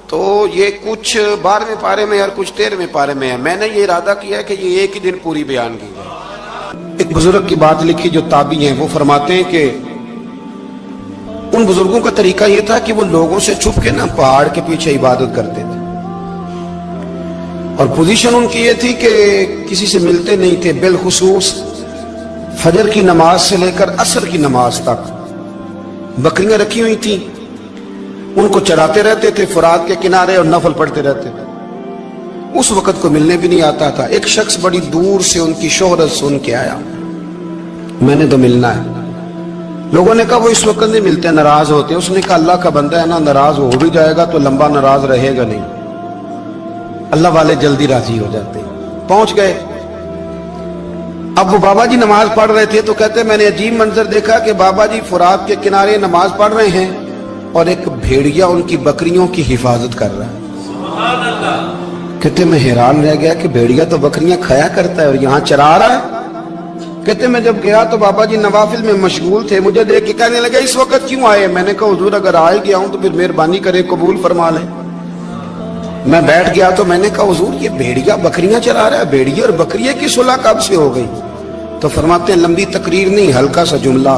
[SPEAKER 2] تو یہ کچھ 12ویں پارے میں اور کچھ 13ویں پارے میں ہے۔ میں نے یہ ارادہ کیا ہے کہ یہ ایک ہی دن پوری بیان کی جائے۔ ایک بزرگ کی بات لکھی جو تابعی ہیں، وہ فرماتے ہیں کہ ان بزرگوں کا طریقہ یہ تھا کہ وہ لوگوں سے چھپ کے نا پہاڑ کے پیچھے عبادت کرتے تھے، اور پوزیشن ان کی یہ تھی کہ کسی سے ملتے نہیں تھے، بالخصوص فجر کی نماز سے لے کر عصر کی نماز تک بکریاں رکھی ہوئی تھیں، ان کو چراتے رہتے تھے فرات کے کنارے اور نفل پڑھتے رہتے تھے۔ اس وقت کو ملنے بھی نہیں آتا تھا۔ ایک شخص بڑی دور سے ان کی شہرت سن کے آیا، میں نے تو ملنا ہے۔ لوگوں نے کہا وہ اس وقت نہیں ملتے، ناراض ہوتے۔ اس نے کہا اللہ کا بندہ ہے نا، ناراض ہو بھی جائے گا تو لمبا ناراض رہے گا نہیں، اللہ والے جلدی راضی ہو جاتے ہیں۔ پہنچ گئے۔ اب وہ بابا جی نماز پڑھ رہے تھے تو کہتے میں نے عجیب منظر دیکھا کہ بابا جی فرات کے کنارے نماز پڑھ رہے ہیں اور ایک بھیڑیا ان کی بکریوں کی حفاظت کر رہا ہے۔ کہتے میں حیران رہ گیا کہ بھیڑیا تو بکریاں کھایا کرتا ہے اور یہاں چرا رہا ہے۔ کہتے میں جب گیا تو بابا جی نوافل میں مشغول تھے، مجھے دیکھ کے کہنے لگے اس وقت کیوں آئے؟ میں نے کہا حضور اگر آئے گیا ہوں تو پھر مہربانی کرے قبول فرما لیں۔ میں بیٹھ گیا تو میں نے کہا حضور یہ بھیڑیا بکریاں چرا رہا ہے، بھیڑیا اور بکریے کی صلح کب سے ہو گئی؟ تو فرماتے ہیں لمبی تقریر نہیں، ہلکا سا جملہ۔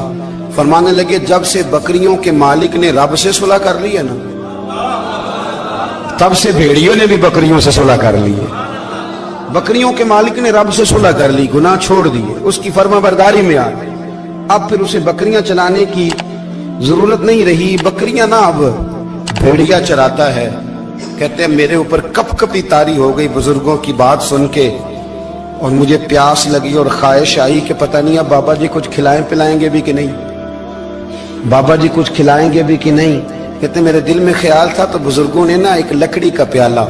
[SPEAKER 2] فرمانے لگے جب سے بکریوں کے مالک نے رب سے صلح کر لی ہے نا، تب سے بھیڑیوں نے بھی بکریوں سے صلح کر لی ہے۔ بکریوں کے مالک نے رب سے صلح کر لی، گناہ چھوڑ دیے، اس کی فرما برداری میں آ گئے۔ اب پھر اسے بکریاں چلانے کی ضرورت نہیں رہی, بکریاں نہ اب بھیڑیا چراتا ہے. کہتے ہیں میرے اوپر کپ کپی طاری ہو گئی بزرگوں کی بات سن کے, اور مجھے پیاس لگی اور خواہش آئی کہ پتہ نہیں اب بابا جی کچھ کھلائیں پلائیں گے بھی کہ نہیں, بابا جی کچھ کھلائیں گے بھی کہ نہیں. کہتے میرے دل میں خیال تھا تو بزرگوں نے نا ایک لکڑی کا پیالہ,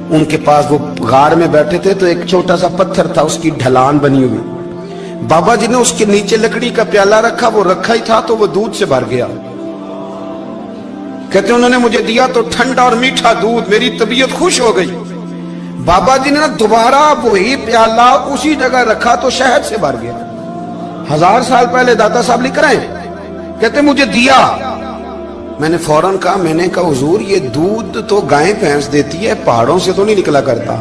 [SPEAKER 2] ان کے پاس وہ غار میں بیٹھے تھے تو ایک چھوٹا سا پتھر تھا, اس کی ڈھلان بنی ہوئی, بابا جی نے اس کے نیچے لکڑی کا پیالہ رکھا, وہ رکھا ہی تھا تو وہ دودھ سے بھر گیا. کہتے انہوں نے مجھے دیا تو ٹھنڈا اور میٹھا دودھ, میری طبیعت خوش ہو گئی. بابا جی نے دوبارہ وہی پیالہ اسی جگہ رکھا تو شہد سے بھر گیا. 1000 سال پہلے داتا صاحب لکھ رہے ہیں, کہتے مجھے دیا. میں نے فوراً کہا, میں نے کہا حضور یہ دودھ تو گائیں بھینس دیتی ہے, پہاڑوں سے تو نہیں نکلا کرتا,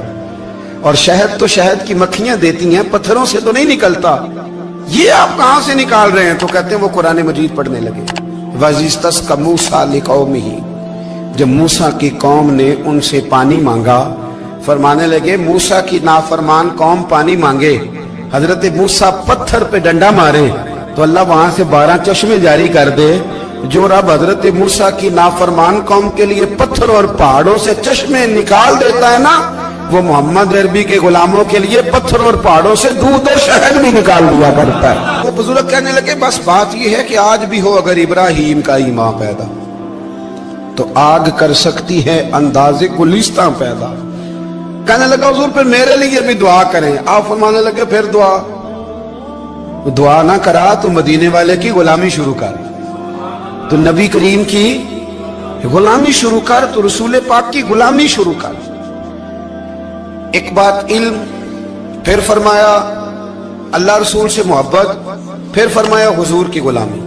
[SPEAKER 2] اور شہد تو شہد کی مکھیاں دیتی ہیں, پتھروں سے تو نہیں نکلتا, یہ آپ کہاں سے نکال رہے ہیں؟ تو کہتے ہیں وہ قرآن مجید پڑھنے لگے. وَإِذِ اسْتَسْقَى مُوسَىٰ لِقَوْمِهِ, جب موسیٰ کی قوم نے ان سے پانی مانگا, فرمانے لگے موسیٰ کی نافرمان قوم پانی مانگے, حضرت موسیٰ پتھر پہ ڈنڈا مارے تو اللہ وہاں سے 12 چشمے جاری کر دے. جو رب حضرت موسیٰ کی نافرمان قوم کے لیے پتھر اور پہاڑوں سے چشمے نکال دیتا ہے نا, وہ محمد عربی کے غلاموں کے لیے پتھر اور پہاڑوں سے دودھ اور شہد بھی نکال دیا کرتا ہے. وہ بزرگ کہنے لگے بس بات یہ ہے کہ آج بھی ہو اگر ابراہیم کا ایمان پیدا تو آگ کر سکتی ہے انداز گلستاں پیدا. کہنے لگا حضور پھر میرے لیے بھی دعا کریں. آپ فرمانے لگے پھر دعا نہ کرا تو مدینے والے کی غلامی شروع کر, تو نبی کریم کی غلامی شروع کر, تو رسول پاک کی غلامی شروع کر. ایک بات علم, پھر فرمایا اللہ رسول سے محبت, پھر فرمایا حضور کی غلامی.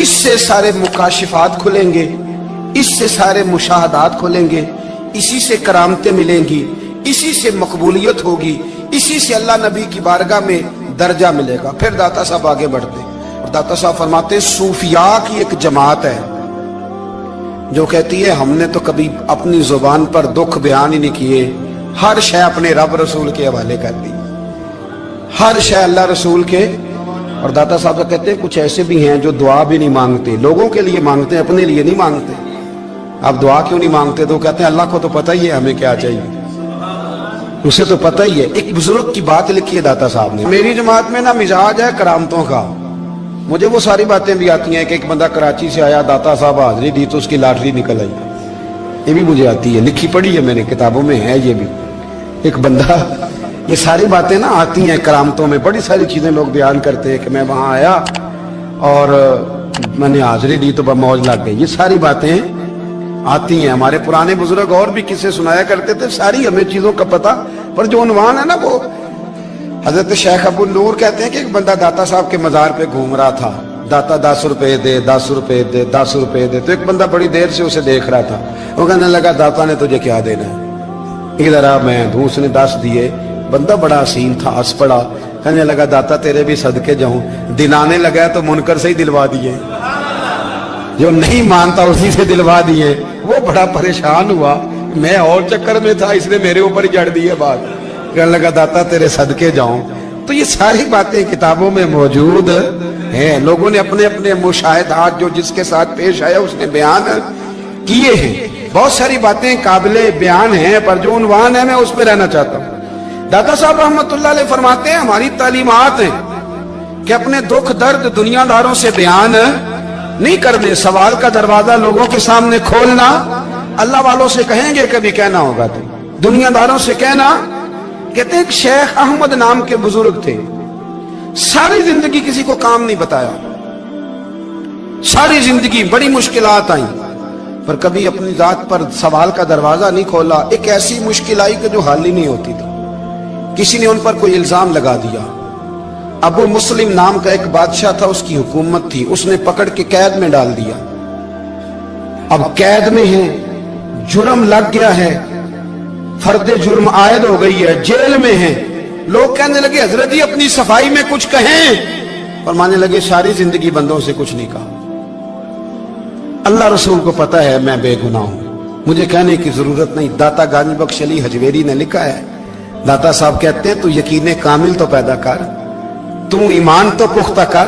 [SPEAKER 2] اس سے سارے مکاشفات کھلیں گے, اس سے سارے مشاہدات کھلیں گے, اسی سے کرامتیں ملیں گی, اسی سے مقبولیت ہوگی, اسی سے اللہ نبی کی بارگاہ میں درجہ ملے گا. پھر داتا صاحب آگے بڑھتے اور داتا صاحب فرماتے صوفیاء کی ایک جماعت ہے جو کہتی ہے ہم نے تو کبھی اپنی زبان پر دکھ بیان ہی نہیں کیے, ہر شے اپنے رب رسول کے حوالے کر دی, ہر شے اللہ رسول کے. اور داتا صاحب کہتے ہیں کچھ ایسے بھی ہیں جو دعا بھی نہیں مانگتے, لوگوں کے لیے مانگتے ہیں, اپنے لیے نہیں مانگتے. آپ دعا کیوں نہیں مانگتے؟ تو کہتے ہیں اللہ کو تو پتہ ہی ہے ہمیں کیا چاہیے, اسے تو پتہ ہی ہے. ایک بزرگ کی بات لکھی ہے داتا صاحب نے, میری جماعت میں نا مزاج ہے کرامتوں کا. مجھے وہ ساری باتیں بھی آتی ہیں کہ ایک بندہ کراچی سے آیا, داتا صاحب حاضری دی تو اس کی لاٹری نکل آئی, یہ بھی مجھے آتی ہے, لکھی پڑھی ہے میں نے, کتابوں میں ہے یہ بھی. ایک بندہ, یہ ساری باتیں نا آتی ہیں کرامتوں میں, بڑی ساری چیزیں لوگ بیان کرتے ہیں کہ میں وہاں آیا اور میں نے حاضری دی تو موج لگ گئی. یہ ساری باتیں آتی ہیں. ہمارے پرانے بزرگ اور بھی قصے سنایا کرتے تھے, ساری ہمیں چیزوں کا پتہ, پر جو عنوان ہے نا وہ حضرت شیخ ابو نور کہتے ہیں کہ ایک بندہ داتا صاحب کے مزار پہ گھوم رہا تھا, داتا 10 روپے دے, 10 روپے دے, 10 روپے دے. تو ایک بندہ بڑی دیر سے اسے دیکھ رہا تھا, وہ کہنے لگا داتا نے تجھے کیا دینا ہے؟ ادھر آ میں دوں. اس نے 10 دیے. بندہ بڑا حسین تھا, ہنس پڑا, کہنے لگا داتا تیرے بھی صدقے جاؤں. دلانے لگا تو منکر سے ہی دلوا دیے, جو نہیں مانتا اسی سے دلوا دیے. وہ بڑا پریشان ہوا, میں اور چکر میں تھا, اس نے میرے اوپر جڑ دیے بات. کہنے لگا داتا تیرے صدقے جاؤں. تو یہ ساری باتیں کتابوں میں موجود ہیں, لوگوں نے اپنے اپنے مشاہدات جو جس کے ساتھ پیش آیا اس نے بیان کیے ہیں. بہت ساری باتیں قابل بیان ہیں, پر جو عنوان ہے میں اس پہ رہنا چاہتا ہوں. داتا صاحب رحمت اللہ علیہ فرماتے ہیں ہماری تعلیمات ہیں کہ اپنے دکھ درد دنیا داروں سے بیان نہیں کرنے, سوال کا دروازہ لوگوں کے سامنے کھولنا. اللہ والوں سے کہیں گے کبھی کہنا ہوگا تو دنیا داروں سے کہنا. کہتے ہیں ایک شیخ احمد نام کے بزرگ تھے, ساری زندگی کسی کو کام نہیں بتایا, ساری زندگی بڑی مشکلات آئیں, پر کبھی اپنی ذات پر سوال کا دروازہ نہیں کھولا. ایک ایسی مشکل آئی کہ جو حل ہی نہیں ہوتی تھی. کسی نے ان پر کوئی الزام لگا دیا. ابو مسلم نام کا ایک بادشاہ تھا, اس کی حکومت تھی, اس نے پکڑ کے قید میں ڈال دیا. اب قید میں ہیں, جرم لگ گیا ہے, فرد جرم عائد ہو گئی ہے, جیل میں ہیں. لوگ کہنے لگے حضرت جی اپنی صفائی میں کچھ کہیں. فرمانے لگے ساری زندگی بندوں سے کچھ نہیں کہا, اللہ رسول کو پتہ ہے میں بے گناہ ہوں, مجھے کہنے کی ضرورت نہیں. داتا گنج بخش علی حجویری نے لکھا ہے, داتا صاحب کہتے ہیں تو یقین کامل تو پیدا کر, تو ایمان تو پختہ کر,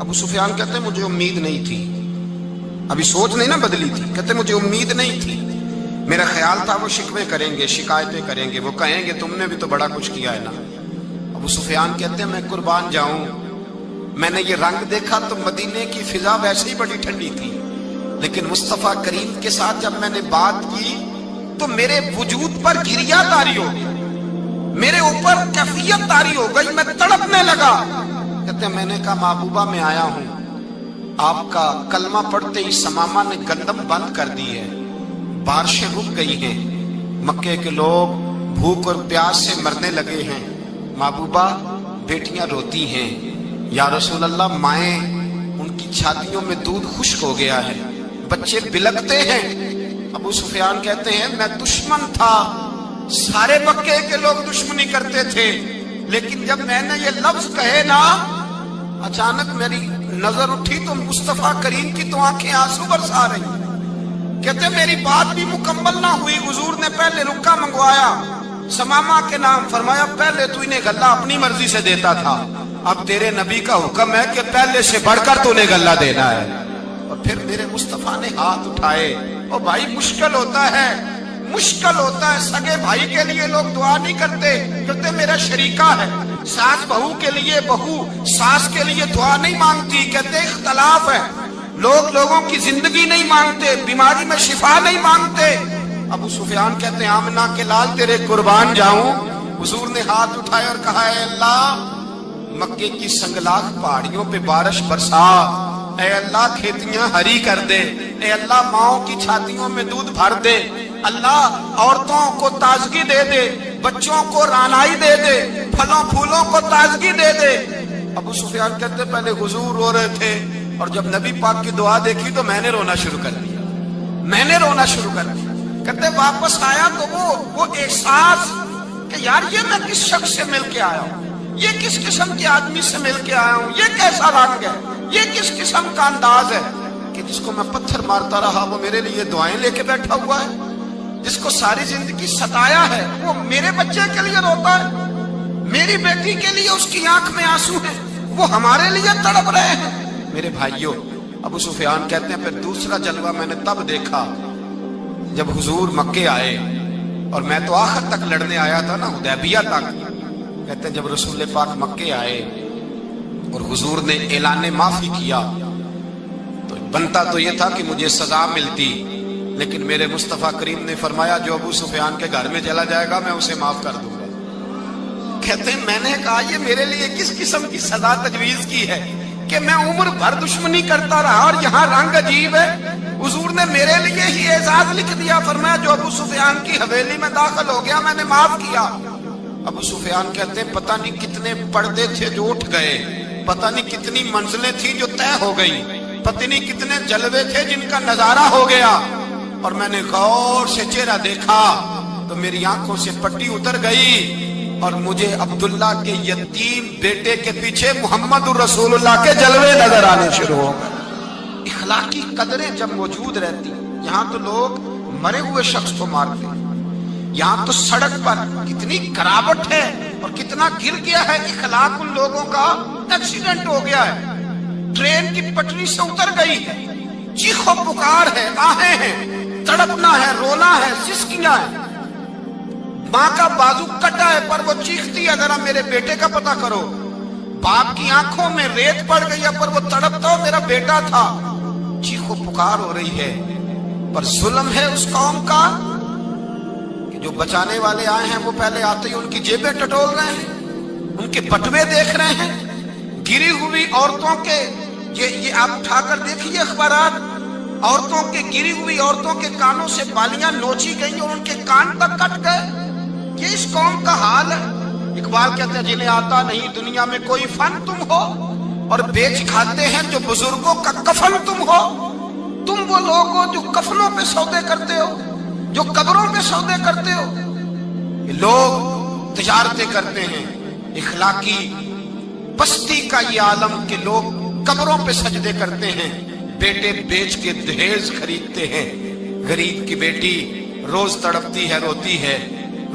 [SPEAKER 2] ابو سفیان کہتے ہیں مجھے امید نہیں تھی، ابھی سوچ نہیں نا بدلی تھی، کہتے مجھے امید نہیں تھی، میرا خیال تھا وہ شکوے کریں گے، شکایتیں کریں گے، وہ کہیں گے تم نے بھی تو بڑا کچھ کیا ہے نا۔ ابو سفیان کہتے ہیں میں قربان جاؤں، میں نے یہ رنگ دیکھا تو مدینے کی فضا ویسے ہی بڑی ٹھنڈی تھی، لیکن مصطفیٰ کریم کے ساتھ جب میں نے بات کی تو میرے وجود پر گریہ طاری ہو گئی، میرے اوپر کیفیت طاری ہو گئی، میں تڑپنے لگا۔ کہتے ہیں میں نے کہا محبوبہ میں آیا ہوں، آپ کا کلمہ پڑھتے ہی سمامہ نے گندم بند کر دی ہے، بارشیں رک گئی ہیں، مکے کے لوگ بھوک اور پیاس سے مرنے لگے ہیں، محبوبہ بیٹیاں روتی ہیں، یا رسول اللہ مائیں ان کی چھاتیوں میں دودھ خشک ہو گیا ہے، بچے بلکتے ہیں۔ ابو سفیان کہتے ہیں میں دشمن تھا، سارے مکے کے لوگ دشمنی کرتے تھے، لیکن جب میں نے یہ لفظ کہے نا اچانک میری نظر اٹھی تو مصطفیٰ کریم کی تو آنکھیں آنسو برسا رہی۔ کہتے میری بات بھی مکمل نہ ہوئی، حضور نے پہلے رکا منگوایا، سمامہ کے نام فرمایا پہلے تو انہیں غلہ اپنی مرضی سے دیتا تھا، اب تیرے نبی کا حکم ہے کہ پہلے سے بڑھ کر تو انہیں غلہ دینا ہے۔ اور پھر میرے مصطفیٰ نے ہاتھ اٹھائے۔ اور بھائی مشکل ہوتا ہے، مشکل ہوتا ہے، سگے بھائی کے لیے لوگ دعا نہیں کرتے، کہتے میرا شریکہ ہے، ساس بہو کے لیے بہو ساس کے لیے دعا نہیں مانگتی، کہتے اختلاف ہے، لوگ لوگوں کی زندگی نہیں مانگتے، بیماری میں شفا نہیں مانگتے۔ ابو سفیان کہتے ہیں آمنہ کے لال تیرے قربان جاؤں۔ حضور نے ہاتھ اٹھائے اور کہا اے اللہ مکے کی سنگلاخ پہاڑیوں پہ بارش برسا، اے اللہ کھیتیاں ہری کر دے، اے اللہ ماؤں کی چھاتیوں میں دودھ بھر دے، اللہ عورتوں کو تازگی دے دے، بچوں کو رانائی دے دے، پھلوں پھولوں کو تازگی دے دے۔ ابو سفیان کہتے پہلے حضور رو رہے تھے اور جب نبی پاک کی دعا دیکھی تو میں نے رونا شروع کر دیا، میں نے رونا شروع کر دیا۔ کہتے واپس آیا تو وہ احساس کہ یار یہ میں کس شخص سے مل کے آیا ہوں، یہ کس قسم کے آدمی سے مل کے آیا ہوں، یہ کیسا رنگ ہے، یہ کس قسم کا انداز ہے کہ جس کو میں پتھر مارتا رہا وہ میرے لیے دعائیں لے کے بیٹھا ہوا ہے، جس کو ساری زندگی ستایا ہے وہ میرے بچے کے لیے روتا ہے، میری بیٹی کے لیے اس کی آنکھ میں آنسو ہے، وہ ہمارے لیے تڑپ رہے ہیں۔ میرے بھائیوں ابو سفیان کہتے ہیں پھر دوسرا جلوہ میں نے تب دیکھا جب حضور مکے آئے، اور میں تو آخر تک لڑنے آیا تھا نا حدیبیہ تک۔ کہتے ہیں جب رسول پاک مکے آئے اور حضور نے اعلان معافی کیا تو بنتا تو یہ تھا کہ مجھے سزا ملتی، لیکن میرے مصطفیٰ کریم نے فرمایا جو ابو سفیان کے گھر میں چلا جائے گا میں اسے معاف کر دوں گا۔ کہتے ہیں میں نے کہا یہ میرے لیے کس قسم کی سزا تجویز کی ہے کہ میں عمر بھر دشمنی کرتا رہا اور یہاں رنگ عجیب ہے۔ حضور نے میرے لیے ہی اعزاز لکھ دیا، فرمایا جو ابو سفیان کی حویلی میں داخل ہو گیا میں نے معاف کیا۔ ابو سفیان کہتے ہیں پتہ نہیں کتنے پردے تھے جو اٹھ گئے، پتہ نہیں کتنی منزلیں تھیں جو طے ہو گئی، پتہ نہیں کتنے جلوے تھے جن کا نظارہ ہو گیا، اور میں نے غور سے چہرہ دیکھا تو میری آنکھوں سے پٹی اتر گئی اور مجھے عبداللہ کے یتیم بیٹے کے پیچھے محمد الرسول اللہ کے جلوے نظر آنے شروع ہو گئے۔ اخلاقی قدریں جب موجود رہتی، یہاں تو لوگ مرے ہوئے شخص کو مارتے ہیں، یہاں تو سڑک پر کتنی کراوٹ ہے اور کتنا گر گیا ہے، اخلاق ان لوگوں کا ایکسیڈنٹ ہو گیا ہے، ٹرین کی پٹری سے اتر گئی ہے، چیخو پکار ہے، آہیں ہیں، تڑپنا ہے، رونا ہے، سسکیاں ہے، ماں کا بازو کٹا ہے پر وہ چیختی ہے ذرا میرے بیٹے کا پتہ کرو، باپ کی آنکھوں میں ریت پڑ گئی ہے پر وہ تڑپتا ہو میرا بیٹا تھا، چیخو پکار ہو رہی ہے۔ پر ظلم ہے اس قوم کا کہ جو بچانے والے آئے ہیں وہ پہلے آتے ہی ان کی جیبیں ٹٹول رہے ہیں، ان کے بٹوے دیکھ رہے ہیں، گری ہوئی عورتوں کے یہ آپ اٹھا کر دیکھیے اخبارات، عورتوں کے گری ہوئی عورتوں کے کانوں سے بالیاں نوچی گئی اور ان کے کان تک کٹ گئے۔ یہ اس قوم کا حال ہے۔ اقبال کہتے ہیں جنہیں آتا نہیں دنیا میں کوئی فن تم ہو اور بیچ کھاتے ہیں جو بزرگوں کا کفن تم ہو۔ تم وہ لوگ ہو جو کفنوں پہ سودے کرتے ہو، جو قبروں پہ سودے کرتے ہو۔ یہ لوگ تجارتیں کرتے ہیں، اخلاقی پستی کا یہ عالم کہ لوگ قبروں پہ سجدے کرتے ہیں، بیٹے بیچ کے دہیز خریدتے ہیں۔ غریب کی بیٹی روز تڑپتی ہے، روتی ہے،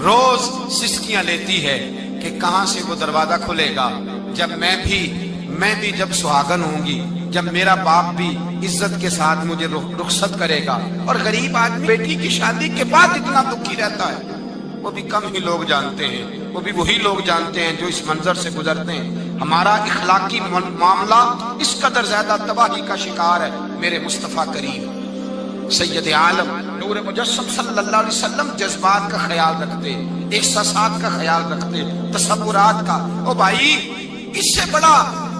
[SPEAKER 2] روز سسکیاں لیتی ہے کہ کہاں سے وہ دروازہ کھلے گا جب میں بھی میں بھی جب سہاگن ہوں گی، جب میرا باپ بھی عزت کے ساتھ مجھے رخصت کرے گا، اور غریب آدمی بیٹی کی شادی کے بعد اتنا دکھی رہتا ہے، وہ بھی کم ہی لوگ جانتے ہیں، وہ بھی وہی لوگ جانتے ہیں جو اس منظر سے گزرتے ہیں۔ ہمارا اخلاقی معاملہ اس قدر زیادہ تباہی کا شکار ہے۔ میرے مصطفیٰ کریم سید عالم نور مجسم صلی اللہ علیہ وسلم جذبات کا خیال رکھتے، احساسات کا خیال رکھتے، تصورات کا۔ او بھائی، اس سے بڑا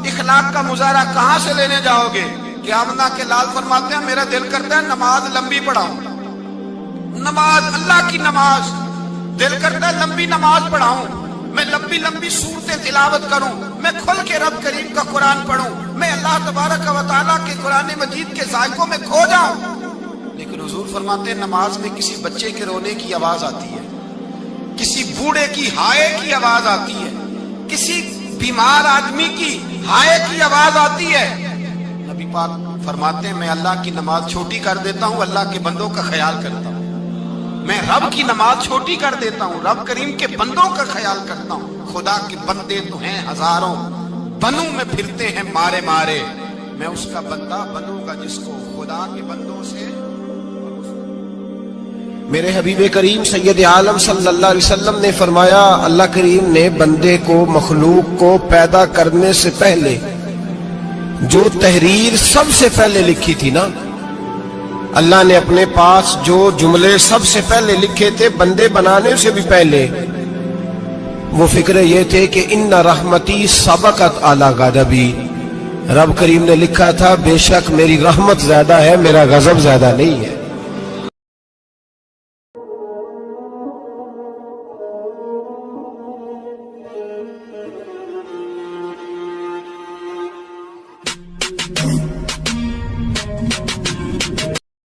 [SPEAKER 2] اخلاق کا مظاہرہ کہاں سے لینے جاؤ گے؟ کہ آمنہ کے لال فرماتے ہیں میرا دل کرتا ہے نماز لمبی پڑھاؤں، نماز اللہ کی نماز، دل کرتا ہے لمبی نماز پڑھاؤں، میں لمبی لمبی صورتیں تلاوت کروں، میں کھل کے رب کریم کا قرآن پڑھوں، میں اللہ تبارک و تعالیٰ کے قرآن مجید کے ذائقوں میں کھو جاؤں۔ لیکن حضور فرماتے ہیں نماز میں کسی بچے کے رونے کی آواز آتی ہے، کسی بوڑھے کی ہائے کی آواز آتی ہے، کسی بیمار آدمی کی ہائے کی آواز آتی ہے۔ نبی پاک فرماتے ہیں میں اللہ کی نماز چھوٹی کر دیتا ہوں، اللہ کے بندوں کا خیال کرتا ہوں۔ میں رب کی نماز چھوٹی کر دیتا ہوں، رب کریم کے بندوں کا خیال کرتا ہوں۔ خدا کے بندے تو ہیں ہزاروں، بنوں میں پھرتے ہیں مارے مارے، میں اس کا بندہ بنوں گا جس کو خدا کے بندوں سے۔
[SPEAKER 3] میرے حبیب کریم سید عالم صلی اللہ علیہ وسلم نے فرمایا اللہ کریم نے بندے کو، مخلوق کو پیدا کرنے سے پہلے جو تحریر سب سے پہلے لکھی تھی نا، اللہ نے اپنے پاس جو جملے سب سے پہلے لکھے تھے بندے بنانے سے بھی پہلے، وہ فکرے یہ تھے کہ ان رحمتی سبقت اعلی غضبی، رب کریم نے لکھا تھا بے شک میری رحمت زیادہ ہے، میرا غضب زیادہ نہیں ہے۔